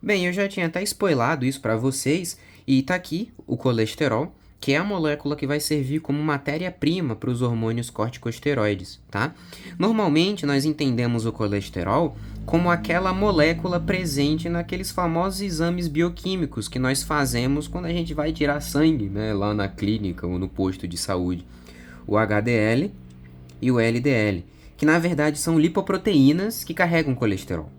Bem, eu já tinha até spoilado isso para vocês, e tá aqui o colesterol, que é a molécula que vai servir como matéria-prima para os hormônios corticosteroides, tá? Normalmente nós entendemos o colesterol como aquela molécula presente naqueles famosos exames bioquímicos que nós fazemos quando a gente vai tirar sangue, né, lá na clínica ou no posto de saúde. O HDL e o LDL, que na verdade são lipoproteínas que carregam colesterol,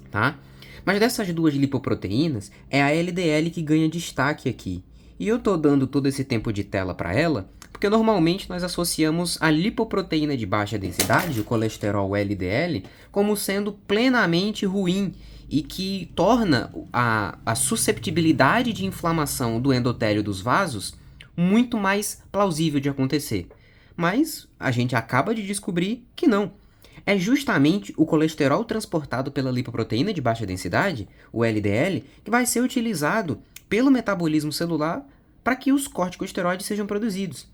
tá? Mas dessas duas lipoproteínas, é a LDL que ganha destaque aqui. E eu tô dando todo esse tempo de tela para ela, porque normalmente nós associamos a lipoproteína de baixa densidade, o colesterol LDL, como sendo plenamente ruim e que torna a susceptibilidade de inflamação do endotélio dos vasos muito mais plausível de acontecer. Mas a gente acaba de descobrir que não. É justamente o colesterol transportado pela lipoproteína de baixa densidade, o LDL, que vai ser utilizado pelo metabolismo celular para que os corticosteroides sejam produzidos.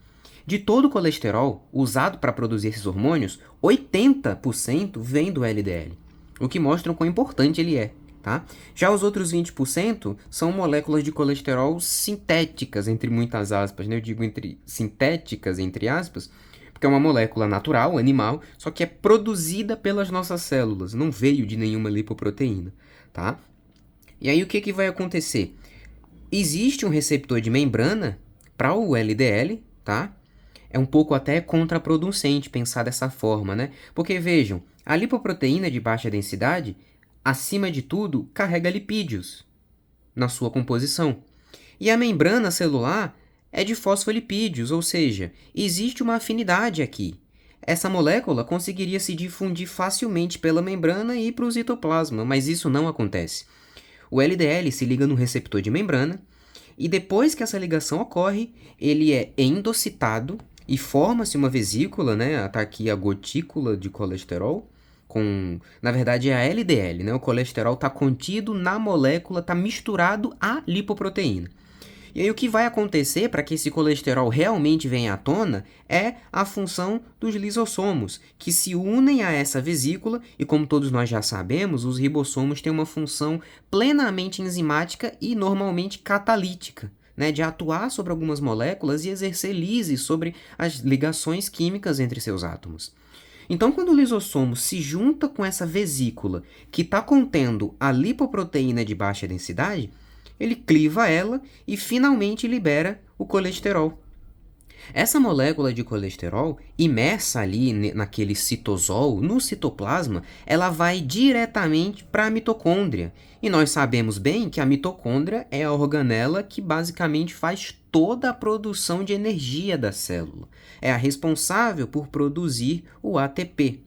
De todo o colesterol usado para produzir esses hormônios, 80% vem do LDL, o que mostra o quão importante ele é. Tá? Já os outros 20% são moléculas de colesterol sintéticas, entre muitas aspas, né? Eu digo sintéticas, entre aspas, porque é uma molécula natural, animal, só que é produzida pelas nossas células, não veio de nenhuma lipoproteína, tá? E aí o que vai acontecer? Existe um receptor de membrana para o LDL, tá? É um pouco até contraproducente pensar dessa forma, né? Porque vejam, a lipoproteína de baixa densidade, acima de tudo, carrega lipídios na sua composição. E a membrana celular é de fosfolipídios, ou seja, existe uma afinidade aqui. Essa molécula conseguiria se difundir facilmente pela membrana e ir para o citoplasma, mas isso não acontece. O LDL se liga no receptor de membrana e depois que essa ligação ocorre, ele é endocitado e forma-se uma vesícula, né? Tá aqui a gotícula de colesterol, na verdade é a LDL, né? O colesterol está contido na molécula, está misturado à lipoproteína. E aí o que vai acontecer para que esse colesterol realmente venha à tona é a função dos lisossomos, que se unem a essa vesícula, e como todos nós já sabemos, os ribossomos têm uma função plenamente enzimática e normalmente catalítica, né, de atuar sobre algumas moléculas e exercer lise sobre as ligações químicas entre seus átomos. Então, quando o lisossomo se junta com essa vesícula que está contendo a lipoproteína de baixa densidade, ele cliva ela e finalmente libera o colesterol. Essa molécula de colesterol, imersa ali naquele citosol, no citoplasma, ela vai diretamente para a mitocôndria. E nós sabemos bem que a mitocôndria é a organela que basicamente faz toda a produção de energia da célula. É a responsável por produzir o ATP.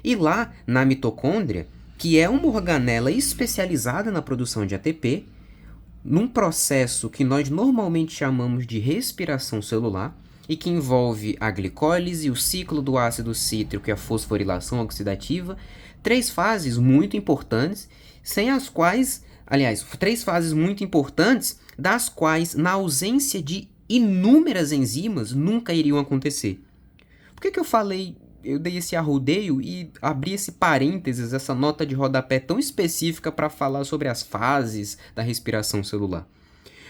E lá na mitocôndria, que é uma organela especializada na produção de ATP, num processo que nós normalmente chamamos de respiração celular e que envolve a glicólise, o ciclo do ácido cítrico e a fosforilação oxidativa, três fases muito importantes, sem as quais, aliás, três fases muito importantes, das quais, na ausência de inúmeras enzimas, nunca iriam acontecer. Por que eu dei esse arrodeio e abri esse parênteses, essa nota de rodapé tão específica para falar sobre as fases da respiração celular?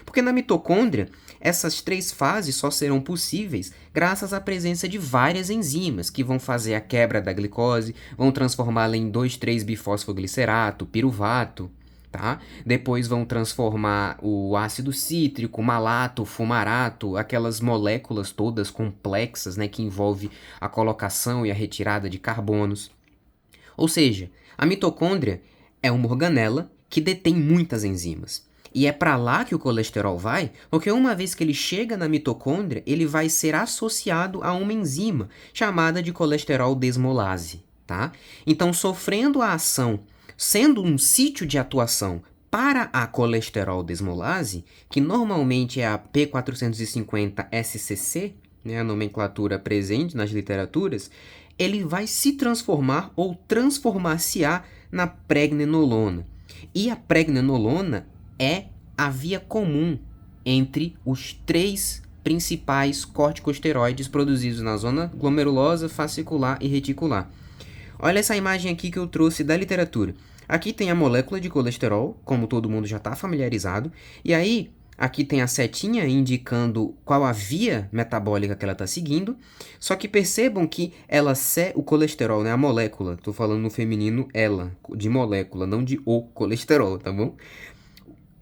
Porque na mitocôndria, essas três fases só serão possíveis graças à presença de várias enzimas que vão fazer a quebra da glicose, vão transformá-la em 2,3-bifosfoglicerato, piruvato, tá? Depois vão transformar o ácido cítrico, malato, fumarato, aquelas moléculas todas complexas, né, que envolve a colocação e a retirada de carbonos. Ou seja, a mitocôndria é uma organela que detém muitas enzimas. E é para lá que o colesterol vai, porque uma vez que ele chega na mitocôndria, ele vai ser associado a uma enzima chamada de colesterol desmolase, tá? Então, sofrendo a ação, sendo um sítio de atuação para a colesterol desmolase, que normalmente é a P450-SCC, né, a nomenclatura presente nas literaturas, ele vai se transformar ou transformar-se-á na pregnenolona. E a pregnenolona é a via comum entre os três principais corticosteroides produzidos na zona glomerulosa, fascicular e reticular. Olha essa imagem aqui que eu trouxe da literatura. Aqui tem a molécula de colesterol, como todo mundo já está familiarizado, e aí aqui tem a setinha indicando qual a via metabólica que ela está seguindo, só que percebam que o colesterol, né, a molécula, estou falando no feminino ela, de molécula, não de o colesterol, tá bom?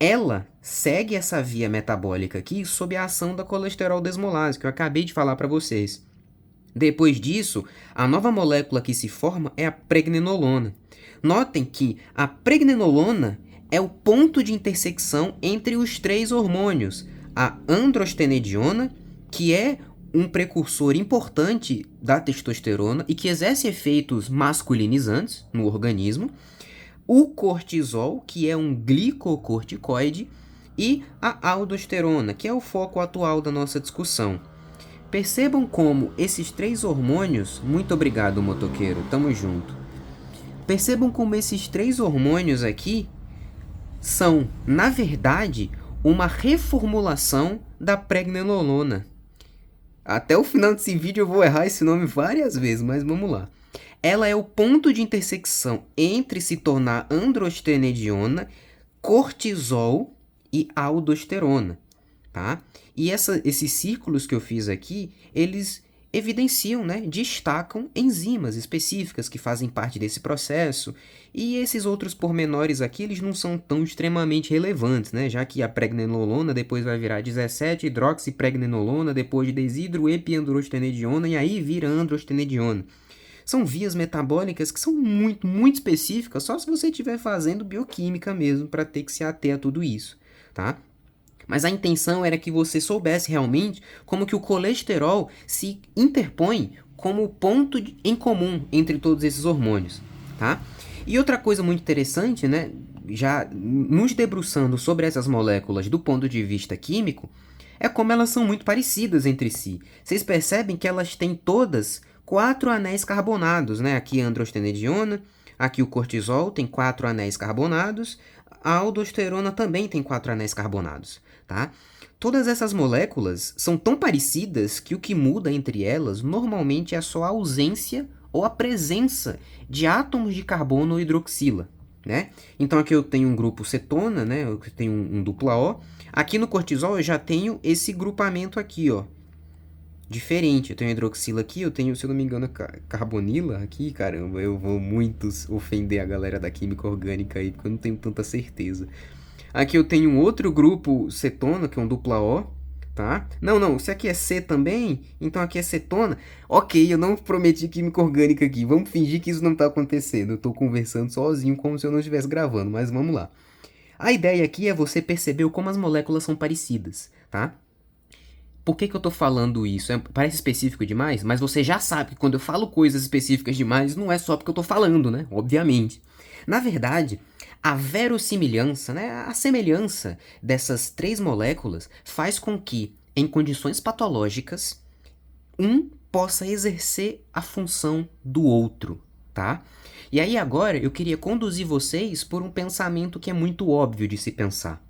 Ela segue essa via metabólica aqui sob a ação da colesterol desmolase, que eu acabei de falar para vocês. Depois disso, a nova molécula que se forma é a pregnenolona. Notem que a pregnenolona é o ponto de intersecção entre os três hormônios, a androstenediona, que é um precursor importante da testosterona e que exerce efeitos masculinizantes no organismo, o cortisol, que é um glicocorticoide, e a aldosterona, que é o foco atual da nossa discussão. Percebam como esses três hormônios... Muito obrigado, motoqueiro, tamo junto. Percebam como esses três hormônios aqui são, na verdade, uma reformulação da pregnenolona. Até o final desse vídeo eu vou errar esse nome várias vezes, mas vamos lá. Ela é o ponto de intersecção entre se tornar androstenediona, cortisol e aldosterona, tá? E esses círculos que eu fiz aqui, eles evidenciam, né, destacam enzimas específicas que fazem parte desse processo, e esses outros pormenores aqui, eles não são tão extremamente relevantes, né, já que a pregnenolona depois vai virar 17-hidroxipregnenolona, depois de desidroepiandrostenediona, e aí vira androstenediona. São vias metabólicas que são muito, muito específicas, só se você estiver fazendo bioquímica mesmo, para ter que se ater a tudo isso, tá? Mas a intenção era que você soubesse realmente como que o colesterol se interpõe como ponto em comum entre todos esses hormônios, tá? E outra coisa muito interessante, né, já nos debruçando sobre essas moléculas do ponto de vista químico, é como elas são muito parecidas entre si. Vocês percebem que elas têm todas 4 anéis carbonados, né? Aqui a androstenediona, aqui o cortisol tem 4 anéis carbonados, a aldosterona também tem 4 anéis carbonados, tá? Todas essas moléculas são tão parecidas que o que muda entre elas normalmente é só a ausência ou a presença de átomos de carbono ou hidroxila, né? Então aqui eu tenho um grupo cetona, né? Eu tenho um dupla O. Aqui no cortisol eu já tenho esse grupamento aqui, ó. Diferente, eu tenho hidroxila aqui, eu tenho, se eu não me engano, carbonila aqui, caramba, eu vou muito ofender a galera da química orgânica aí, porque eu não tenho tanta certeza. Aqui eu tenho um outro grupo cetona, que é um dupla O, tá? Não, se aqui é C também, então aqui é cetona. Ok, eu não prometi química orgânica aqui, vamos fingir que isso não tá acontecendo, eu tô conversando sozinho como se eu não estivesse gravando, mas vamos lá. A ideia aqui é você perceber como as moléculas são parecidas, tá? Por que eu tô falando isso? Parece específico demais, mas você já sabe que quando eu falo coisas específicas demais, não é só porque eu tô falando, né? Obviamente. Na verdade, a verossimilhança, né, a semelhança dessas três moléculas faz com que, em condições patológicas, um possa exercer a função do outro, tá? E aí agora eu queria conduzir vocês por um pensamento que é muito óbvio de se pensar.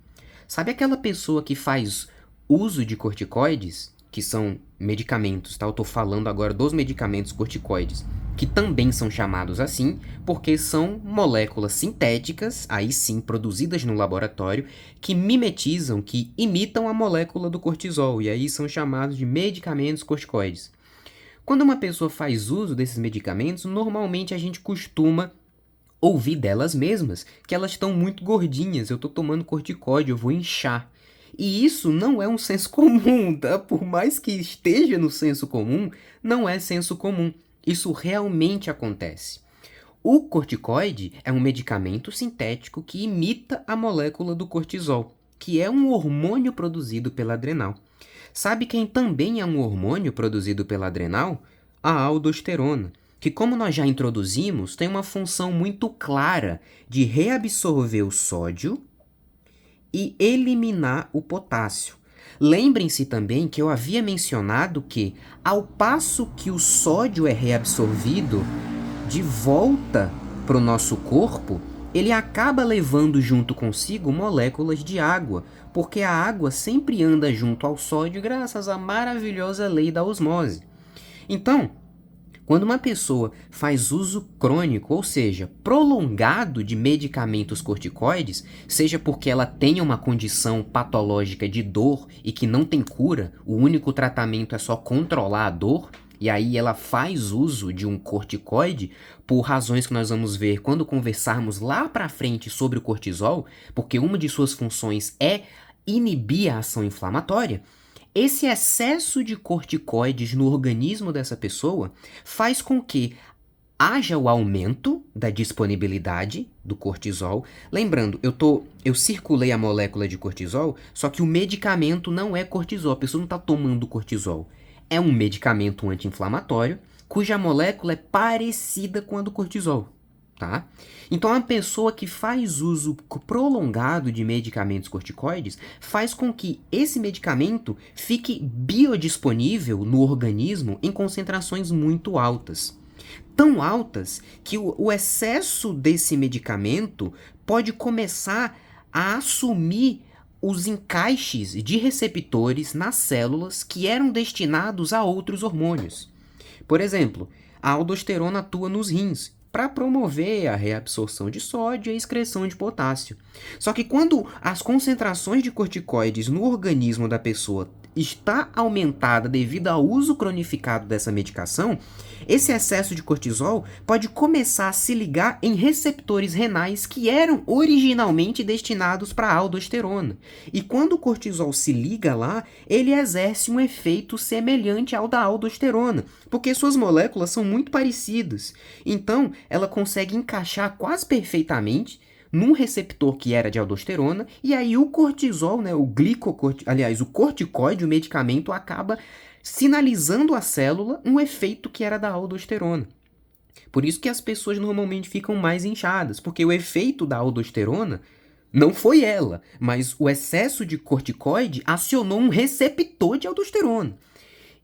Sabe aquela pessoa que faz uso de corticoides, que são medicamentos, tá? Eu tô falando agora dos medicamentos corticoides, que também são chamados assim, porque são moléculas sintéticas, aí sim, produzidas no laboratório, que mimetizam, que imitam a molécula do cortisol, e aí são chamados de medicamentos corticoides. Quando uma pessoa faz uso desses medicamentos, normalmente a gente costuma ouvir delas mesmas que elas estão muito gordinhas, eu tô tomando corticoide, eu vou inchar. E isso não é um senso comum, tá? Por mais que esteja no senso comum, não é senso comum. Isso realmente acontece. O corticoide é um medicamento sintético que imita a molécula do cortisol, que é um hormônio produzido pela adrenal. Sabe quem também é um hormônio produzido pela adrenal? A aldosterona, que, como nós já introduzimos, tem uma função muito clara de reabsorver o sódio e eliminar o potássio. Lembrem-se também que eu havia mencionado que, ao passo que o sódio é reabsorvido de volta para o nosso corpo, ele acaba levando junto consigo moléculas de água, porque a água sempre anda junto ao sódio graças à maravilhosa lei da osmose. Então, Quando uma pessoa faz uso crônico, ou seja, prolongado de medicamentos corticoides, seja porque ela tenha uma condição patológica de dor e que não tem cura, o único tratamento é só controlar a dor, e aí ela faz uso de um corticoide por razões que nós vamos ver quando conversarmos lá para frente sobre o cortisol, porque uma de suas funções é inibir a ação inflamatória. Esse excesso de corticoides no organismo dessa pessoa faz com que haja o aumento da disponibilidade do cortisol. Lembrando, eu circulei a molécula de cortisol, só que o medicamento não é cortisol, a pessoa não está tomando cortisol. É um medicamento anti-inflamatório cuja molécula é parecida com a do cortisol. Tá? Então, a pessoa que faz uso prolongado de medicamentos corticoides faz com que esse medicamento fique biodisponível no organismo em concentrações muito altas. Tão altas que o excesso desse medicamento pode começar a assumir os encaixes de receptores nas células que eram destinados a outros hormônios. Por exemplo, a aldosterona atua nos rins para promover a reabsorção de sódio e a excreção de potássio. Só que quando as concentrações de corticoides no organismo da pessoa está aumentada devido ao uso cronificado dessa medicação, esse excesso de cortisol pode começar a se ligar em receptores renais que eram originalmente destinados para a aldosterona. E quando o cortisol se liga lá, ele exerce um efeito semelhante ao da aldosterona, porque suas moléculas são muito parecidas. Então, ela consegue encaixar quase perfeitamente num receptor que era de aldosterona, e aí o cortisol, né, o corticoide, o medicamento, acaba sinalizando à célula um efeito que era da aldosterona. Por isso que as pessoas normalmente ficam mais inchadas, porque o efeito da aldosterona não foi ela, mas o excesso de corticoide acionou um receptor de aldosterona.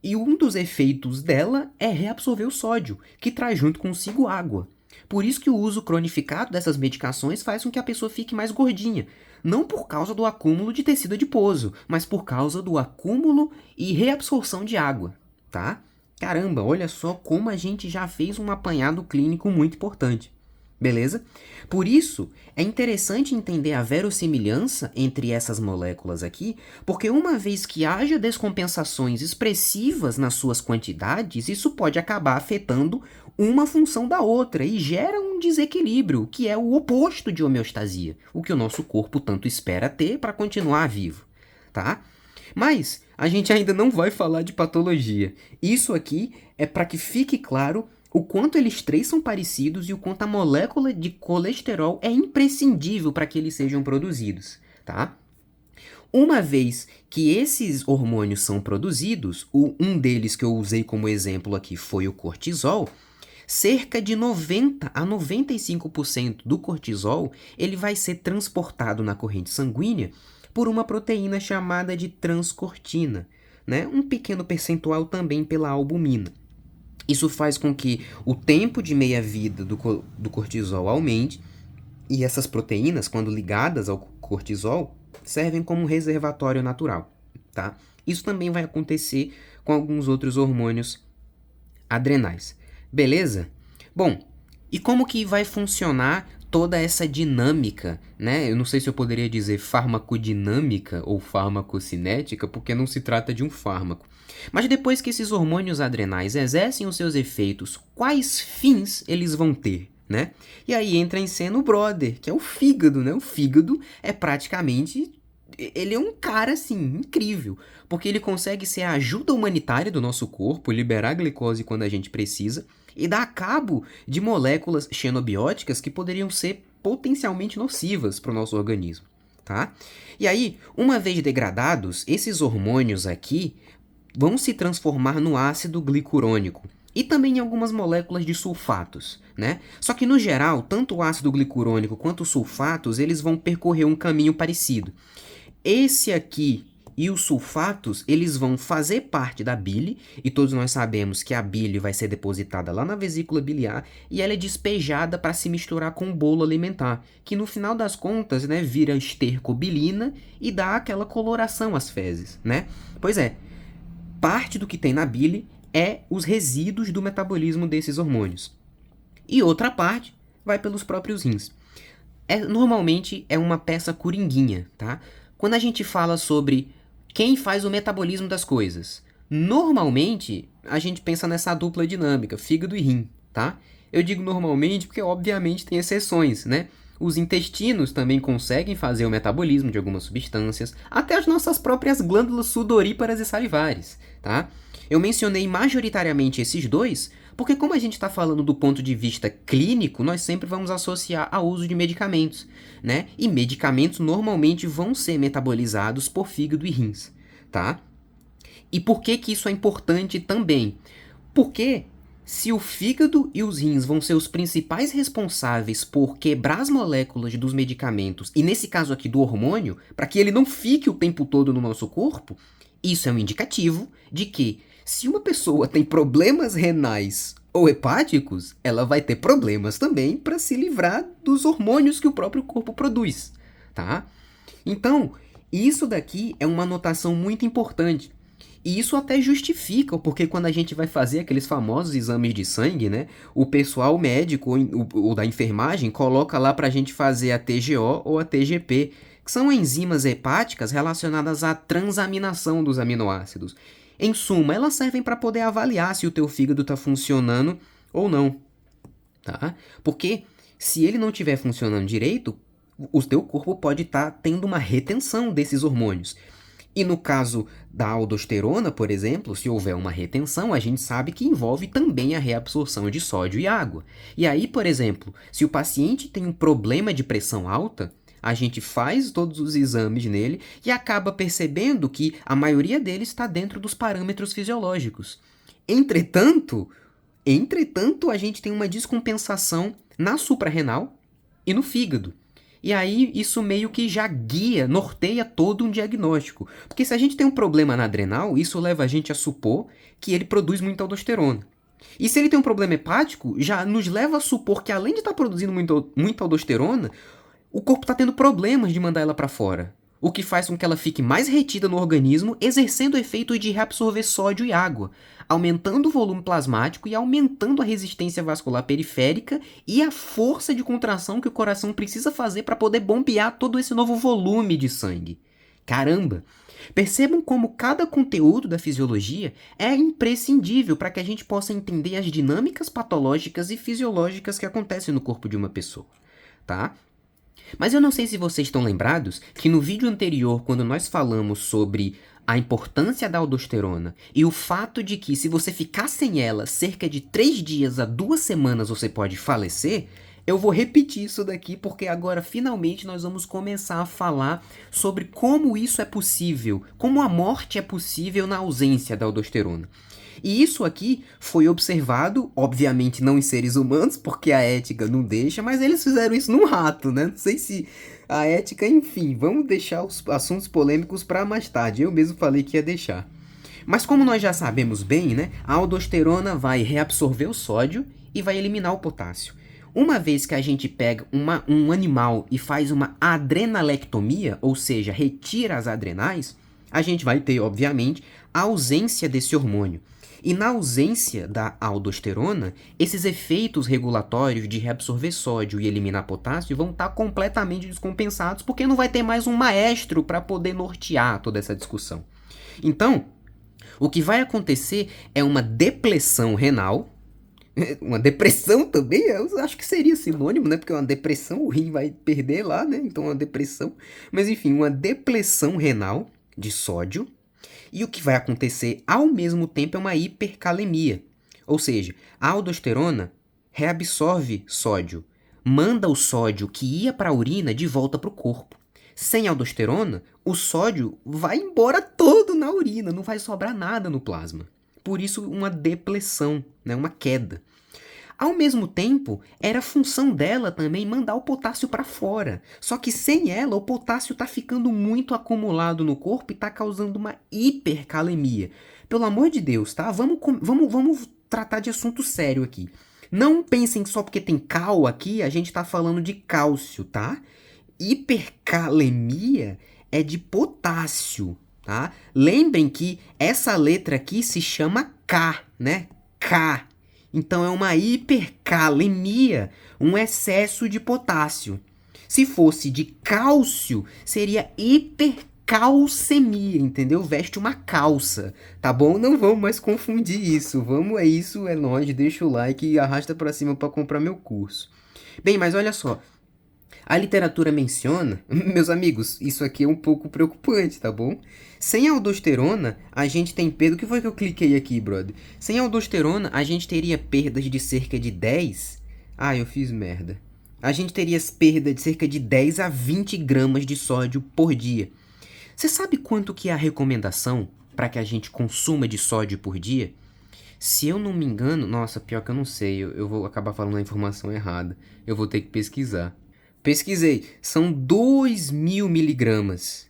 E um dos efeitos dela é reabsorver o sódio, que traz junto consigo água. Por isso que o uso cronificado dessas medicações faz com que a pessoa fique mais gordinha. Não por causa do acúmulo de tecido adiposo, mas por causa do acúmulo e reabsorção de água, tá? Caramba, olha só como a gente já fez um apanhado clínico muito importante. Beleza? Por isso, é interessante entender a verossimilhança entre essas moléculas aqui, porque uma vez que haja descompensações expressivas nas suas quantidades, isso pode acabar afetando uma função da outra e gera um desequilíbrio, que é o oposto de homeostasia, o que o nosso corpo tanto espera ter para continuar vivo, tá? Mas a gente ainda não vai falar de patologia. Isso aqui é para que fique claro o quanto eles três são parecidos e o quanto a molécula de colesterol é imprescindível para que eles sejam produzidos, tá? Uma vez que esses hormônios são produzidos, um deles que eu usei como exemplo aqui foi o cortisol, cerca de 90 a 95% do cortisol ele vai ser transportado na corrente sanguínea por uma proteína chamada de transcortina, né? Um pequeno percentual também pela albumina. Isso faz com que o tempo de meia-vida do cortisol aumente, e essas proteínas, quando ligadas ao cortisol, servem como um reservatório natural, tá? Isso também vai acontecer com alguns outros hormônios adrenais. Beleza? Bom, e como que vai funcionar toda essa dinâmica, né? Eu não sei se eu poderia dizer farmacodinâmica ou farmacocinética, porque não se trata de um fármaco. Mas depois que esses hormônios adrenais exercem os seus efeitos, quais fins eles vão ter, né? E aí entra em cena o brother, que é o fígado, né? O fígado é praticamente... Ele é um cara, assim, incrível, porque ele consegue ser a ajuda humanitária do nosso corpo, liberar a glicose quando a gente precisa, e dar cabo de moléculas xenobióticas que poderiam ser potencialmente nocivas para o nosso organismo, tá? E aí, uma vez degradados, esses hormônios aqui vão se transformar no ácido glicurônico e também em algumas moléculas de sulfatos, né? Só que, no geral, tanto o ácido glicurônico quanto os sulfatos, eles vão percorrer um caminho parecido. Esse aqui e os sulfatos, eles vão fazer parte da bile, e todos nós sabemos que a bile vai ser depositada lá na vesícula biliar e ela é despejada para se misturar com o bolo alimentar, que no final das contas, né, vira estercobilina e dá aquela coloração às fezes, né? Pois é, parte do que tem na bile é os resíduos do metabolismo desses hormônios. E outra parte vai pelos próprios rins. Normalmente é uma peça coringuinha, tá? Quando a gente fala sobre quem faz o metabolismo das coisas, normalmente a gente pensa nessa dupla dinâmica, fígado e rim, tá? Eu digo normalmente porque obviamente tem exceções, né? Os intestinos também conseguem fazer o metabolismo de algumas substâncias, até as nossas próprias glândulas sudoríparas e salivares, tá? Eu mencionei majoritariamente esses dois, porque como a gente está falando do ponto de vista clínico, nós sempre vamos associar ao uso de medicamentos, né? E medicamentos normalmente vão ser metabolizados por fígado e rins, tá? E por que que isso é importante também? Porque se o fígado e os rins vão ser os principais responsáveis por quebrar as moléculas dos medicamentos, e nesse caso aqui do hormônio, para que ele não fique o tempo todo no nosso corpo, isso é um indicativo de que se uma pessoa tem problemas renais ou hepáticos, ela vai ter problemas também para se livrar dos hormônios que o próprio corpo produz, tá? Então, isso daqui é uma anotação muito importante. E isso até justifica, porque quando a gente vai fazer aqueles famosos exames de sangue, né? O pessoal médico ou da enfermagem coloca lá pra gente fazer a TGO ou a TGP, que são enzimas hepáticas relacionadas à transaminação dos aminoácidos. Em suma, elas servem para poder avaliar se o teu fígado está funcionando ou não, tá? Porque se ele não estiver funcionando direito, o teu corpo pode estar tendo uma retenção desses hormônios. E no caso da aldosterona, por exemplo, se houver uma retenção, a gente sabe que envolve também a reabsorção de sódio e água. E aí, por exemplo, se o paciente tem um problema de pressão alta, a gente faz todos os exames nele e acaba percebendo que a maioria deles está dentro dos parâmetros fisiológicos. Entretanto, a gente tem uma descompensação na suprarrenal e no fígado. E aí isso meio que já guia, norteia todo um diagnóstico. Porque se a gente tem um problema na adrenal, isso leva a gente a supor que ele produz muita aldosterona. E se ele tem um problema hepático, já nos leva a supor que além de estar produzindo muita aldosterona, o corpo está tendo problemas de mandar ela para fora. O que faz com que ela fique mais retida no organismo, exercendo o efeito de reabsorver sódio e água, aumentando o volume plasmático e aumentando a resistência vascular periférica e a força de contração que o coração precisa fazer para poder bombear todo esse novo volume de sangue. Caramba! Percebam como cada conteúdo da fisiologia é imprescindível para que a gente possa entender as dinâmicas patológicas e fisiológicas que acontecem no corpo de uma pessoa, tá? Mas eu não sei se vocês estão lembrados que no vídeo anterior, quando nós falamos sobre a importância da aldosterona e o fato de que se você ficar sem ela cerca de 3 dias a 2 semanas você pode falecer, eu vou repetir isso daqui porque agora finalmente nós vamos começar a falar sobre como isso é possível, como a morte é possível na ausência da aldosterona. E isso aqui foi observado, obviamente não em seres humanos, porque a ética não deixa, mas eles fizeram isso num rato, né? Não sei se a ética, enfim, vamos deixar os assuntos polêmicos para mais tarde. Eu mesmo falei que ia deixar. Mas como nós já sabemos bem, né? A aldosterona vai reabsorver o sódio e vai eliminar o potássio. Uma vez que a gente pega um animal e faz uma adrenalectomia, ou seja, retira as adrenais, a gente vai ter, obviamente, a ausência desse hormônio. E na ausência da aldosterona, esses efeitos regulatórios de reabsorver sódio e eliminar potássio vão estar completamente descompensados, porque não vai ter mais um maestro para poder nortear toda essa discussão. Então, o que vai acontecer é uma depressão renal. Uma depressão também, eu acho que seria sinônimo, né? Porque uma depressão, o rim vai perder lá, né? Então, uma depressão. Mas, enfim, uma depressão renal de sódio. E o que vai acontecer ao mesmo tempo é uma hipercalemia. Ou seja, a aldosterona reabsorve sódio, manda o sódio que ia para a urina de volta para o corpo. Sem aldosterona, o sódio vai embora todo na urina, não vai sobrar nada no plasma. Por isso, uma depressão, né? Uma queda. Ao mesmo tempo, era função dela também mandar o potássio para fora. Só que sem ela, o potássio está ficando muito acumulado no corpo e está causando uma hipercalemia. Pelo amor de Deus, tá? Vamos tratar de assunto sério aqui. Não pensem só porque tem cal aqui, a gente está falando de cálcio, tá? Hipercalemia é de potássio, tá? Lembrem que essa letra aqui se chama K. né? K. Então é uma hipercalemia, um excesso de potássio. Se fosse de cálcio, seria hipercalcemia, entendeu? Veste uma calça, tá bom? Não vamos mais confundir isso. Vamos, é isso, é nóis. Deixa o like e arrasta pra cima pra comprar meu curso. Bem, mas olha só. A literatura menciona, meus amigos, isso aqui é um pouco preocupante, tá bom? Sem aldosterona, a gente tem perda. O que foi que eu cliquei aqui, brother? Sem aldosterona, a gente teria perdas de cerca de 10. Ah, eu fiz merda. A gente teria perda de cerca de 10 a 20 gramas de sódio por dia. Você sabe quanto que é a recomendação para que a gente consuma de sódio por dia? Se eu não me engano, nossa, pior que eu não sei, eu vou acabar falando a informação errada. Eu vou ter que pesquisar. Pesquisei, são 2.000 miligramas.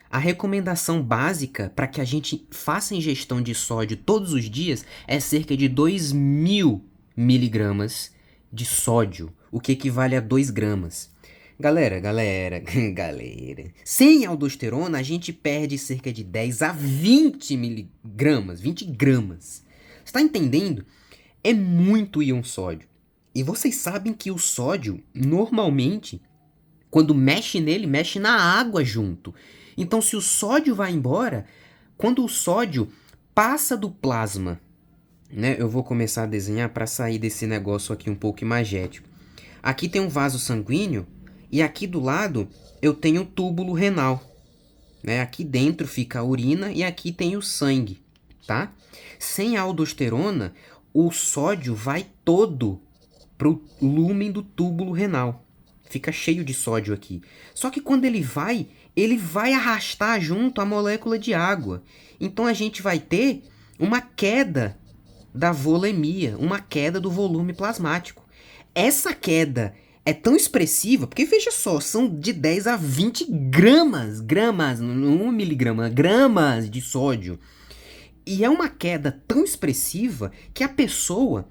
A recomendação básica para que a gente faça ingestão de sódio todos os dias é cerca de 2.000 miligramas de sódio, o que equivale a 2 gramas. Galera, sem aldosterona a gente perde cerca de 10 a 20 miligramas, 20 gramas. Você tá entendendo? É muito íon sódio. E vocês sabem que o sódio, normalmente, quando mexe nele, mexe na água junto. Então, se o sódio vai embora, quando o sódio passa do plasma, né? Eu vou começar a desenhar para sair desse negócio aqui um pouco imagético. Aqui tem um vaso sanguíneo e aqui do lado eu tenho o túbulo renal, né? Aqui dentro fica a urina e aqui tem o sangue, tá? Sem a aldosterona, o sódio vai todo pro lúmen do túbulo renal. Fica cheio de sódio aqui. Só que quando ele vai arrastar junto a molécula de água. Então a gente vai ter uma queda da volemia, uma queda do volume plasmático. Essa queda é tão expressiva, porque veja só, são de 10 a 20 gramas, não 1 miligrama, gramas de sódio. E é uma queda tão expressiva que a pessoa,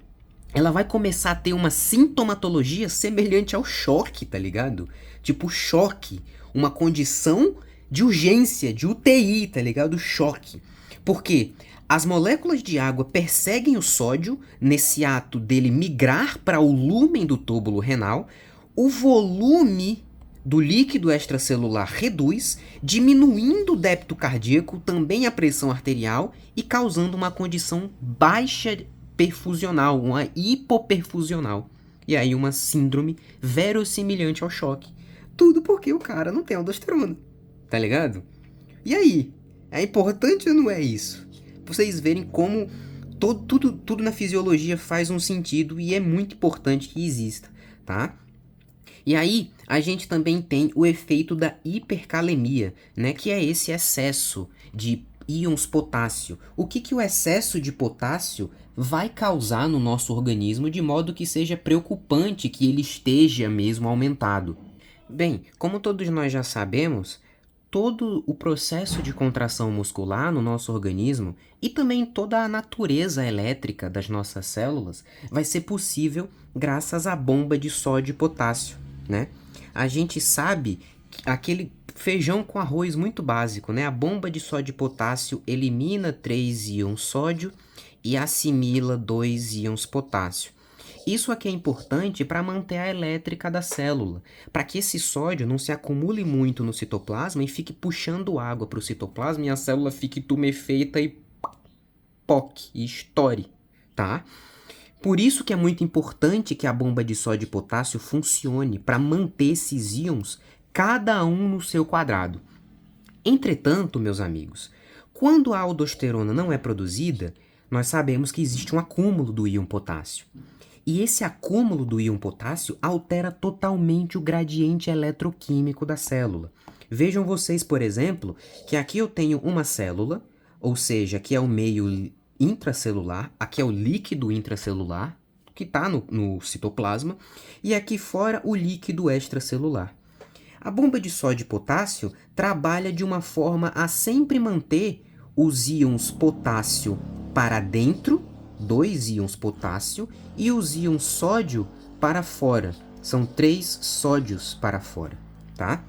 ela vai começar a ter uma sintomatologia semelhante ao choque, tá ligado? Tipo choque, uma condição de urgência, de UTI, tá ligado? Choque. Por quê? As moléculas de água perseguem o sódio nesse ato dele migrar para o lúmen do túbulo renal, o volume do líquido extracelular reduz, diminuindo o débito cardíaco, também a pressão arterial e causando uma condição baixa perfusional, uma hipoperfusional. E aí uma síndrome verossimilhante ao choque. Tudo porque o cara não tem aldosterona. Tá ligado? E aí? É importante ou não é isso? Vocês verem como tudo na fisiologia faz um sentido e é muito importante que exista, tá? E aí, a gente também tem o efeito da hipercalemia, né? Que é esse excesso de íons potássio. O que o excesso de potássio vai causar no nosso organismo de modo que seja preocupante que ele esteja mesmo aumentado? Bem, como todos nós já sabemos, todo o processo de contração muscular no nosso organismo e também toda a natureza elétrica das nossas células vai ser possível graças à bomba de sódio e potássio, né? A gente sabe que aquele feijão com arroz muito básico, né? A bomba de sódio e potássio elimina 3 íons sódio e assimila 2 íons potássio. Isso aqui é importante para manter a elétrica da célula, para que esse sódio não se acumule muito no citoplasma e fique puxando água para o citoplasma e a célula fique tumefeita e POC, e estoure, tá? Por isso que é muito importante que a bomba de sódio e potássio funcione para manter esses íons, cada um no seu quadrado. Entretanto, meus amigos, quando a aldosterona não é produzida, nós sabemos que existe um acúmulo do íon potássio. E esse acúmulo do íon potássio altera totalmente o gradiente eletroquímico da célula. Vejam vocês, por exemplo, que aqui eu tenho uma célula, ou seja, aqui é o meio intracelular, aqui é o líquido intracelular, que está no citoplasma, e aqui fora o líquido extracelular. A bomba de sódio e potássio trabalha de uma forma a sempre manter os íons potássio para dentro, 2 íons potássio, e os íons sódio para fora. São 3 sódios para fora, tá?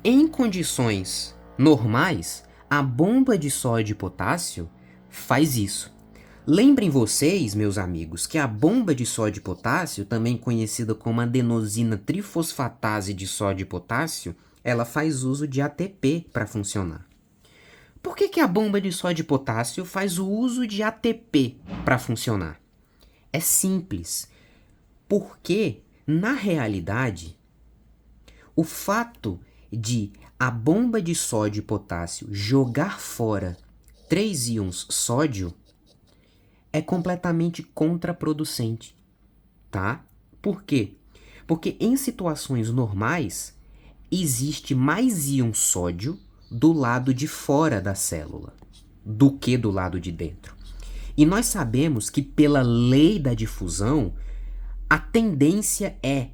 Em condições normais, a bomba de sódio e potássio faz isso. Lembrem vocês, meus amigos, que a bomba de sódio e potássio, também conhecida como adenosina trifosfatase de sódio e potássio, ela faz uso de ATP para funcionar. Por que a bomba de sódio e potássio faz o uso de ATP para funcionar? É simples, porque, na realidade, o fato de a bomba de sódio e potássio jogar fora 3 íons sódio é completamente contraproducente, tá? Por quê? Porque em situações normais existe mais íon sódio do lado de fora da célula do que do lado de dentro. E nós sabemos que pela lei da difusão, a tendência é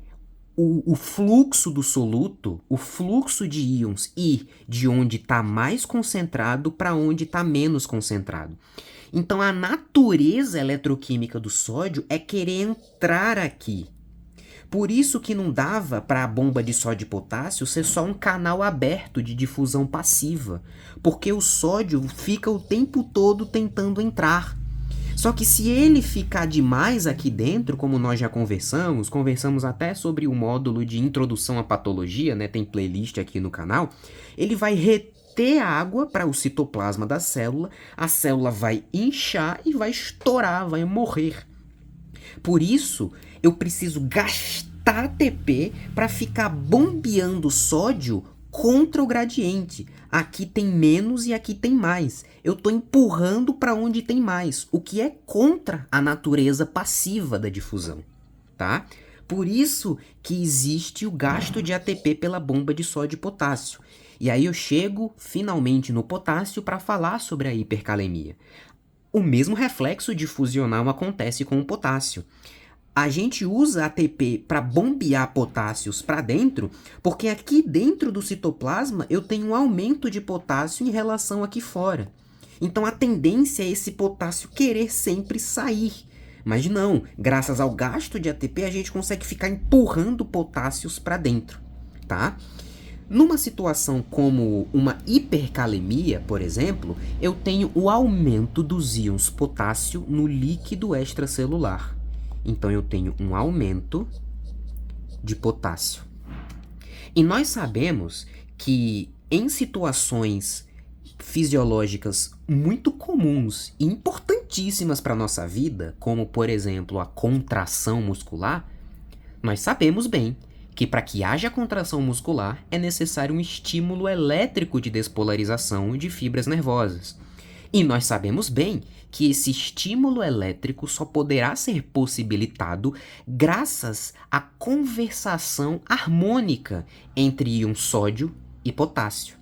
o fluxo do soluto, o fluxo de íons ir de onde está mais concentrado para onde está menos concentrado. Então a natureza eletroquímica do sódio é querer entrar aqui. Por isso que não dava para a bomba de sódio e potássio ser só um canal aberto de difusão passiva, porque o sódio fica o tempo todo tentando entrar. Só que se ele ficar demais aqui dentro, como nós já conversamos até sobre o módulo de introdução à patologia, né? Tem playlist aqui no canal, ele vai reter água para o citoplasma da célula, a célula vai inchar e vai estourar, vai morrer. Por isso, eu preciso gastar ATP para ficar bombeando sódio contra o gradiente. Aqui tem menos e aqui tem mais. Eu estou empurrando para onde tem mais, o que é contra a natureza passiva da difusão, tá? Por isso que existe o gasto de ATP pela bomba de sódio e potássio. E aí eu chego finalmente no potássio para falar sobre a hipercalemia. O mesmo reflexo difusional acontece com o potássio. A gente usa ATP para bombear potássios para dentro, porque aqui dentro do citoplasma eu tenho um aumento de potássio em relação aqui fora. Então a tendência é esse potássio querer sempre sair. Mas não, graças ao gasto de ATP a gente consegue ficar empurrando potássios para dentro, tá? Numa situação como uma hipercalemia, por exemplo, eu tenho o aumento dos íons potássio no líquido extracelular. Então eu tenho um aumento de potássio. E nós sabemos que em situações fisiológicas muito comuns e importantíssimas para a nossa vida, como por exemplo a contração muscular, nós sabemos bem que para que haja contração muscular é necessário um estímulo elétrico de despolarização de fibras nervosas. E nós sabemos bem que esse estímulo elétrico só poderá ser possibilitado graças à conversação harmônica entre íon sódio e potássio.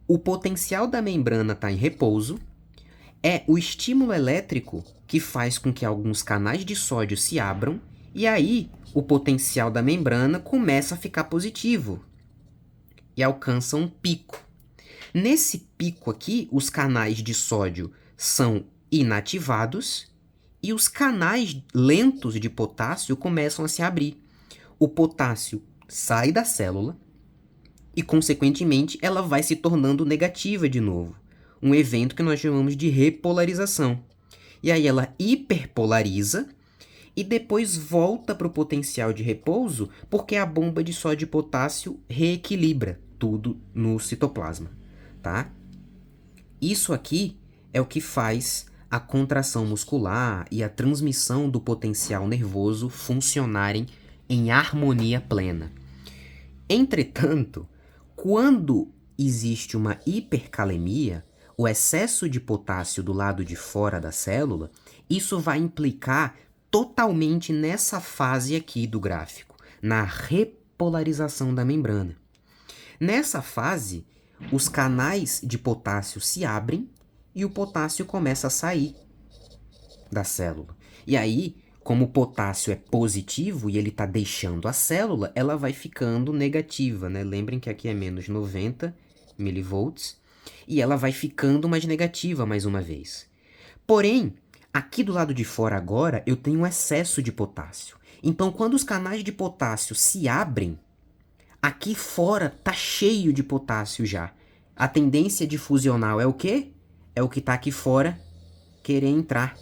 O potencial da membrana está em repouso, é o estímulo elétrico que faz com que alguns canais de sódio se abram, e aí o potencial da membrana começa a ficar positivo e alcança um pico. Nesse pico aqui, os canais de sódio são inativados e os canais lentos de potássio começam a se abrir. O potássio sai da célula e, consequentemente, ela vai se tornando negativa de novo. Um evento que nós chamamos de repolarização. E aí ela hiperpolariza e depois volta para o potencial de repouso porque a bomba de sódio e potássio reequilibra tudo no citoplasma, tá? Isso aqui é o que faz a contração muscular e a transmissão do potencial nervoso funcionarem em harmonia plena. Entretanto, quando existe uma hipercalemia, o excesso de potássio do lado de fora da célula, isso vai implicar totalmente nessa fase aqui do gráfico, na repolarização da membrana. Nessa fase, os canais de potássio se abrem e o potássio começa a sair da célula. E aí, como o potássio é positivo e ele está deixando a célula, ela vai ficando negativa, né? Lembrem que aqui é menos 90 milivolts e ela vai ficando mais negativa mais uma vez. Porém, aqui do lado de fora agora eu tenho um excesso de potássio. Então, quando os canais de potássio se abrem, aqui fora tá cheio de potássio já. A tendência difusional é o quê? É o que está aqui fora querer entrar.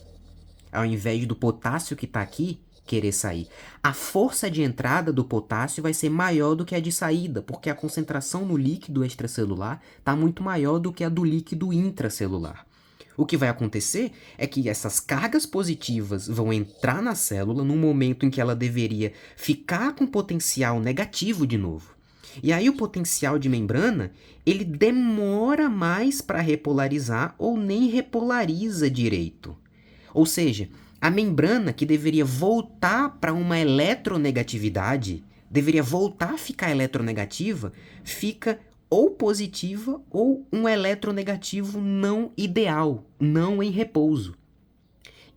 ao invés do potássio que está aqui querer sair. A força de entrada do potássio vai ser maior do que a de saída, porque a concentração no líquido extracelular está muito maior do que a do líquido intracelular. O que vai acontecer é que essas cargas positivas vão entrar na célula no momento em que ela deveria ficar com potencial negativo de novo. E aí o potencial de membrana, ele demora mais para repolarizar ou nem repolariza direito. Ou seja, a membrana que deveria voltar para uma eletronegatividade, deveria voltar a ficar eletronegativa, fica ou positiva ou um eletronegativo não ideal, não em repouso.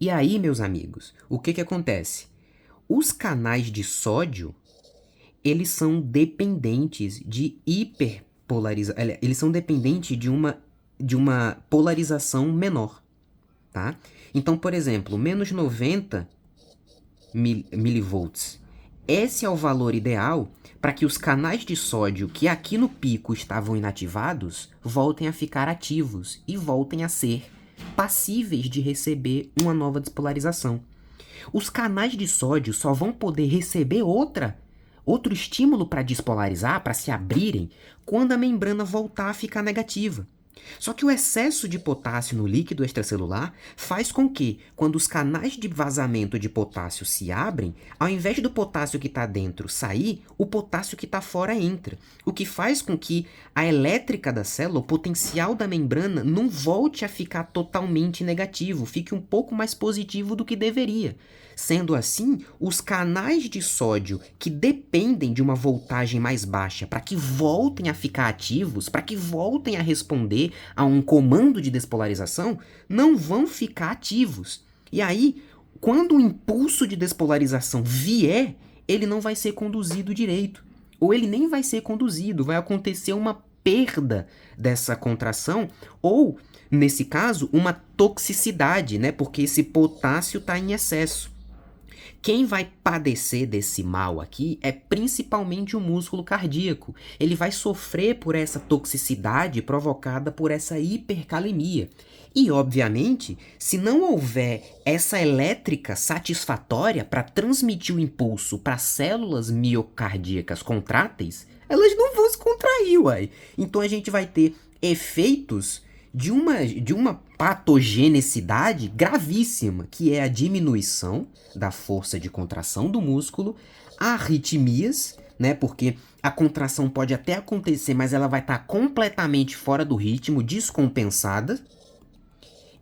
E aí, meus amigos, o que acontece? Os canais de sódio, eles são dependentes de hiperpolarização, eles são dependentes de uma polarização menor, tá? Então, por exemplo, menos 90 milivolts. Esse é o valor ideal para que os canais de sódio que aqui no pico estavam inativados voltem a ficar ativos e voltem a ser passíveis de receber uma nova despolarização. Os canais de sódio só vão poder receber outro estímulo para despolarizar, para se abrirem, quando a membrana voltar a ficar negativa. Só que o excesso de potássio no líquido extracelular faz com que, quando os canais de vazamento de potássio se abrem, ao invés do potássio que está dentro sair, o potássio que está fora entra. O que faz com que a elétrica da célula, o potencial da membrana, não volte a ficar totalmente negativo, fique um pouco mais positivo do que deveria. Sendo assim, os canais de sódio que dependem de uma voltagem mais baixa para que voltem a ficar ativos, para que voltem a responder a um comando de despolarização, não vão ficar ativos. E aí, quando o impulso de despolarização vier, ele não vai ser conduzido direito. Ou ele nem vai ser conduzido, vai acontecer uma perda dessa contração, ou, nesse caso, uma toxicidade, né? Porque esse potássio está em excesso. Quem vai padecer desse mal aqui é principalmente o músculo cardíaco. Ele vai sofrer por essa toxicidade provocada por essa hipercalemia. E, obviamente, se não houver essa elétrica satisfatória para transmitir o impulso para células miocardíacas contráteis, elas não vão se contrair, uai. Então a gente vai ter efeitos de uma patogenicidade gravíssima, que é a diminuição da força de contração do músculo, arritmias, né? Porque a contração pode até acontecer, mas ela vai estar completamente fora do ritmo, descompensada,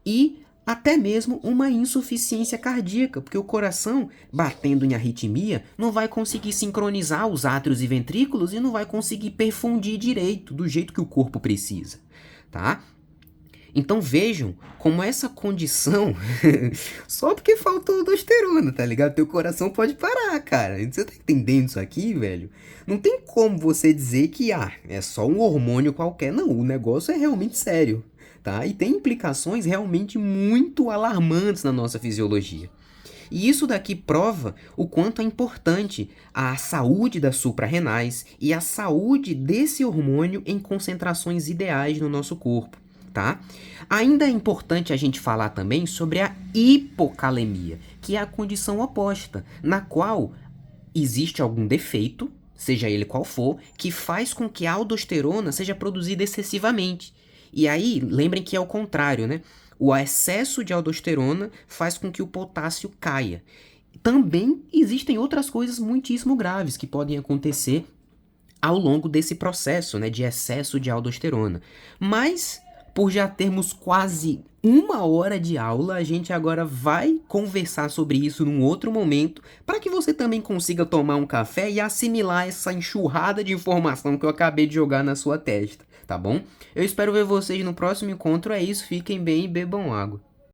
e até mesmo uma insuficiência cardíaca, porque o coração, batendo em arritmia, não vai conseguir sincronizar os átrios e ventrículos e não vai conseguir perfundir direito, do jeito que o corpo precisa, tá? Então vejam como essa condição, só porque faltou aldosterona, tá ligado? Teu coração pode parar, cara. Você tá entendendo isso aqui, velho? Não tem como você dizer que, é só um hormônio qualquer. Não, o negócio é realmente sério, tá? E tem implicações realmente muito alarmantes na nossa fisiologia. E isso daqui prova o quanto é importante a saúde das suprarrenais e a saúde desse hormônio em concentrações ideais no nosso corpo. Tá? Ainda é importante a gente falar também sobre a hipocalemia, que é a condição oposta, na qual existe algum defeito, seja ele qual for, que faz com que a aldosterona seja produzida excessivamente. E aí, lembrem que é o contrário, né? O excesso de aldosterona faz com que o potássio caia. Também existem outras coisas muitíssimo graves que podem acontecer ao longo desse processo, né, de excesso de aldosterona. Mas, por já termos quase 1 hora de aula, a gente agora vai conversar sobre isso num outro momento, para que você também consiga tomar um café e assimilar essa enxurrada de informação que eu acabei de jogar na sua testa, tá bom? Eu espero ver vocês no próximo encontro, é isso, fiquem bem e bebam água.